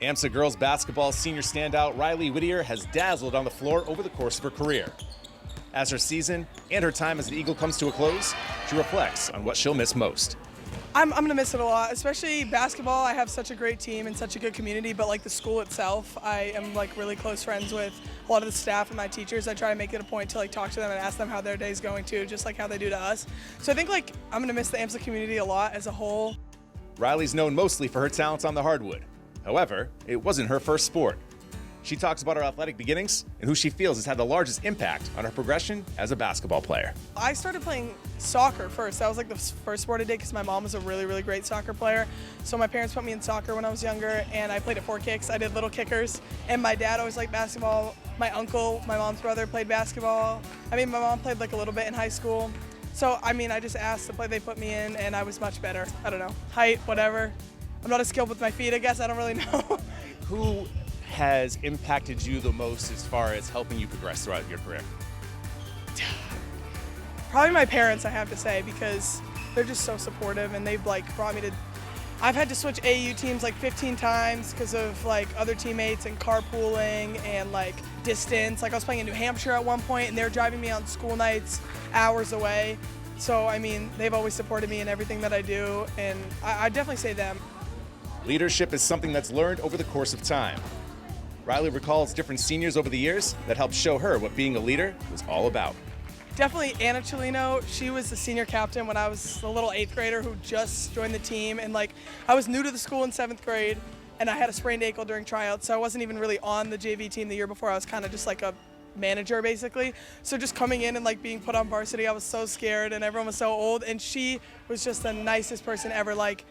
AMSA girls basketball senior standout RIley Whittier has dazzled on the floor over the course of her career. As her season and her time as an Eagle comes to a close, she reflects on what she'll miss most. I'm going to miss it a lot, especially basketball. I have such a great team and such a good community, but like the school itself, I am like really close friends with a lot of the staff and my teachers. I try to make it a point to like talk to them and ask them how their day's going too, just like how they do to us. So I think like I'm going to miss the AMSA community a lot as a whole. RIley's known mostly for her talents on the hardwood. However, it wasn't her first sport. She talks about her athletic beginnings and who she feels has had the largest impact on her progression as a basketball player. I started playing soccer first. That was like the first sport I did because my mom was a really, really great soccer player. So my parents put me in soccer when I was younger, and I played at 4 kicks. I did little kickers, and my dad always liked basketball. My uncle, my mom's brother, played basketball. I mean, my mom played like a little bit in high school. So, I mean, I just asked to play, they put me in, and I was much better. I don't know, height, whatever. I'm not as skilled with my feet, I guess. I don't really know. Who has impacted you the most as far as helping you progress throughout your career? Probably my parents, I have to say, because they're just so supportive, and they've like brought me to, I've had to switch AU teams like 15 times because of like other teammates and carpooling and like distance. Like I was playing in New Hampshire at one point, and they were driving me on school nights hours away. So I mean, they've always supported me in everything that I do, and I definitely say them. Leadership is something that's learned over the course of time. RIley recalls different seniors over the years that helped show her what being a leader was all about. Definitely Anna Cellino. She was the senior captain when I was a little 8th grader who just joined the team, and like I was new to the school in 7th grade, and I had a sprained ankle during tryouts, so I wasn't even really on the JV team the year before. I was kind of just like a manager basically. So just coming in and like being put on varsity, I was so scared, and everyone was so old, and she was just the nicest person ever. Like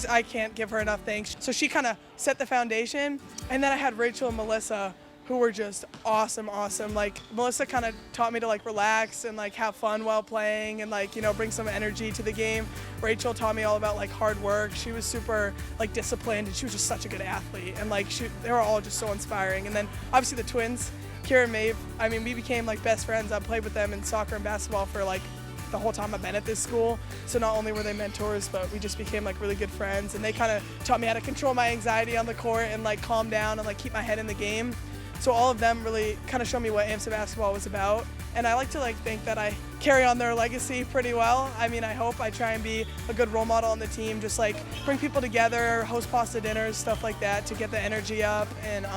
I can't give her enough thanks. So she kind of set the foundation, and then I had Rachel and Melissa, who were just awesome. Like Melissa kind of taught me to like relax and like have fun while playing and like, you know, bring some energy to the game. Rachel taught me all about like hard work. She was super like disciplined, and she was just such a good athlete, and like they were all just so inspiring. And then obviously the twins, Kira and Maeve, I mean, we became like best friends. I played with them in soccer and basketball for like the whole time I've been at this school. So not only were they mentors, but we just became like really good friends, and they kind of taught me how to control my anxiety on the court and like calm down and like keep my head in the game. So all of them really kind of showed me what AMSA basketball was about, and I like to like think that I carry on their legacy pretty well. I mean, I hope I try and be a good role model on the team, just like bring people together, host pasta dinners, stuff like that to get the energy up. And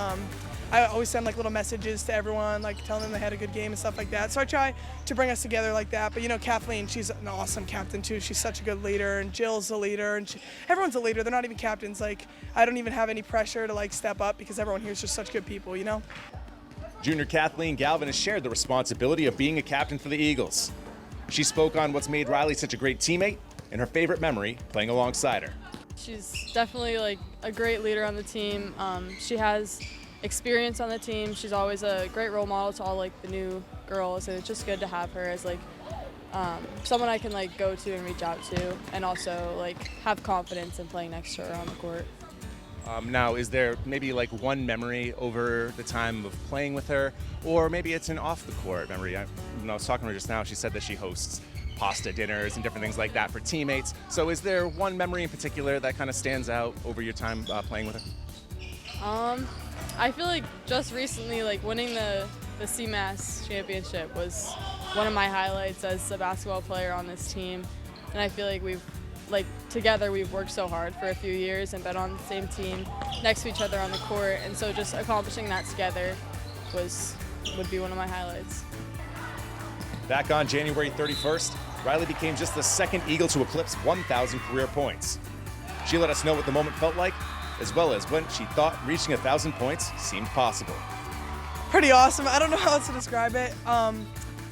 I always send like little messages to everyone, like telling them they had a good game and stuff like that. So I try to bring us together like that. But you know, Kathleen, she's an awesome captain too. She's such a good leader, and Jill's a leader, and everyone's a leader. They're not even captains. Like I don't even have any pressure to like step up because everyone here is just such good people, you know? Junior Kathleen Galvin has shared the responsibility of being a captain for the Eagles. She spoke on what's made RIley such a great teammate and her favorite memory playing alongside her. She's definitely like a great leader on the team. She has experience on the team. She's always a great role model to all like the new girls, and it's just good to have her as like someone I can like go to and reach out to, and also like have confidence in playing next to her on the court. Now, is there maybe like one memory over the time of playing with her, or maybe it's an off-the-court memory? When I was talking to her just now, she said that she hosts pasta dinners and different things like that for teammates. So is there one memory in particular that kind of stands out over your time playing with her? I feel like just recently, like winning the CMAS championship was one of my highlights as a basketball player on this team, and I feel like together we've worked so hard for a few years and been on the same team next to each other on the court, and so just accomplishing that together would be one of my highlights. Back on January 31st, RIley became just the second Eagle to eclipse 1,000 career points. She let us know what the moment felt like, as well as when she thought reaching 1,000 points seemed possible. Pretty awesome. I don't know how else to describe it.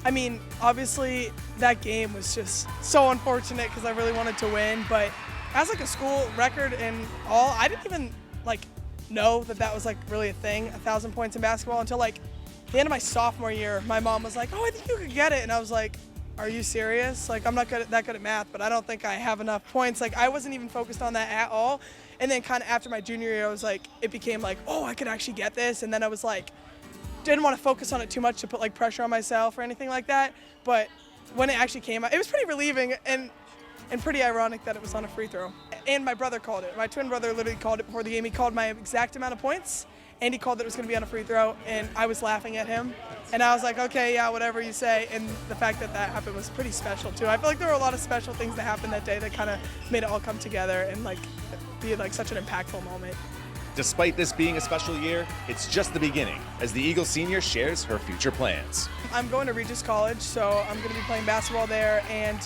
I mean, obviously that game was just so unfortunate because I really wanted to win, but as like a school record and all, I didn't even like know that was like really a thing, 1,000 points in basketball, until like the end of my sophomore year. My mom was like, "Oh, I think you could get it," and I was like, "Are you serious? Like, I'm not that good at math, but I don't think I have enough points." Like, I wasn't even focused on that at all. And then kind of after my junior year, I was like, it became like, oh, I could actually get this. And then I was like, didn't want to focus on it too much to put like pressure on myself or anything like that. But when it actually came out, it was pretty relieving. And and pretty ironic that it was on a free throw. And my brother called it. My twin brother literally called it before the game. He called my exact amount of points, and he called that it was going to be on a free throw, and I was laughing at him. And I was like, okay, yeah, whatever you say. And the fact that that happened was pretty special, too. I feel like there were a lot of special things that happened that day that kind of made it all come together and, like, be, like, such an impactful moment. Despite this being a special year, it's just the beginning as the Eagle senior shares her future plans. I'm going to Regis College, so I'm going to be playing basketball there and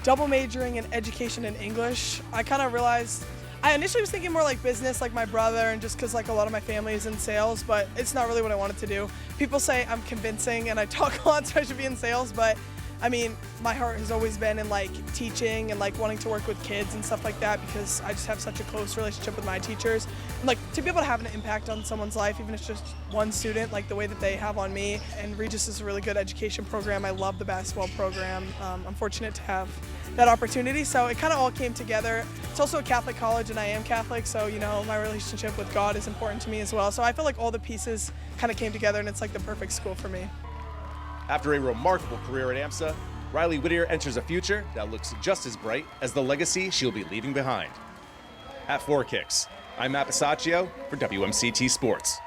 double majoring in education and English. I kind of realized, I initially was thinking more like business, like my brother, and just because like a lot of my family is in sales, but it's not really what I wanted to do. People say I'm convincing and I talk a lot, so I should be in sales, but I mean, my heart has always been in like teaching and like wanting to work with kids and stuff like that because I just have such a close relationship with my teachers. And like to be able to have an impact on someone's life, even if it's just one student, like the way that they have on me. And Regis is a really good education program. I love the basketball program. I'm fortunate to have that opportunity. So it kind of all came together. It's also a Catholic college and I am Catholic. So, you know, my relationship with God is important to me as well. So I feel like all the pieces kind of came together and it's like the perfect school for me. After a remarkable career at AMSA, RIley Whitter enters a future that looks just as bright as the legacy she'll be leaving behind. At 4 Kicks, I'm Matt Bisaccio for WMCT Sports.